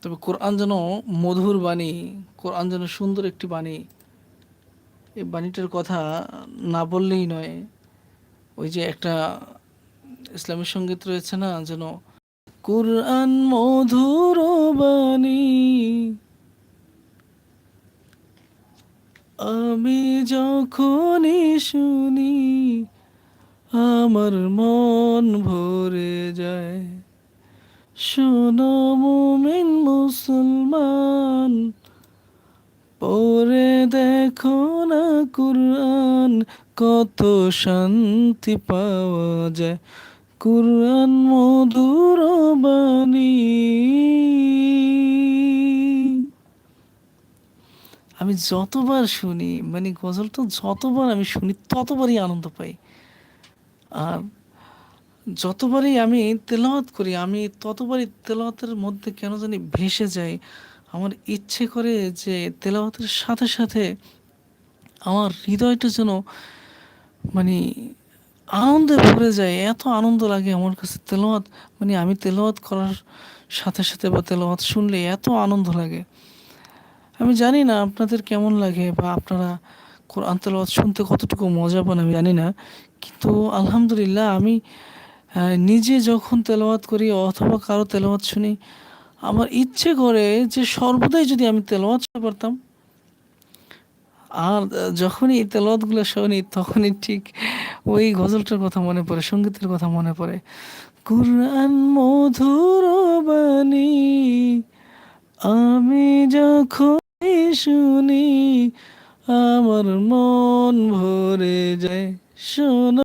তবে কোরআন যেন মধুর বাণী, কোরআন যেন সুন্দর একটি বাণী। এই বাণীটার কথা না বললেই নয়। ওই যে একটা ইসলামী সঙ্গীত রয়েছে না, যেন কোরআন মধুর বাণী, আমি যখনই শুনি আমার মন ভরে যায়। শোনো মুমিন মুসলমান, পড়ে দেখো না কুরআন, কত শান্তি পাওয়া যায়। কুরআন মধুর বাণী। আমি যতবার শুনি, মানে গজলটা যতবার আমি শুনি ততবারই আনন্দ পাই। আর যতবারই আমি তেলাওয়াত করি, আমি ততবারই তেলাওয়াতের মধ্যে কেন জানি ভেসে যাই। আমার ইচ্ছে করে যে তেলাওয়াতের সাথে সাথে আমার হৃদয়টা যেন মানে আনন্দে ভরে যায়। এত আনন্দ লাগে আমার কাছে তেলাওয়াত, মানে আমি তেলাওয়াত করার সাথে সাথে বা তেলাওয়াত শুনলে এত আনন্দ লাগে। আমি জানি না আপনাদের কেমন লাগে, বা আপনারা কোরআন তেলাওয়াত শুনতে কতটুকু মজা পান আমি জানি না। কিন্তু আলহামদুলিল্লাহ আমি নিজে যখন তেলাওয়াত করি অথবা কারো তেলাওয়াত শুনি, আমার ইচ্ছে করে যে সর্বদাই যদি আমি তেলাওয়াত করতে পারতাম। আর যখনই এই তেলাওয়াতগুলো শুনি তখনই ঠিক ওই গজলটার কথা মনে পড়ে, সঙ্গীতের কথা মনে পড়ে। কুরআন মধুর বাণী, আমি যখনই শুনি আমার মন ভরে যায়। শোনো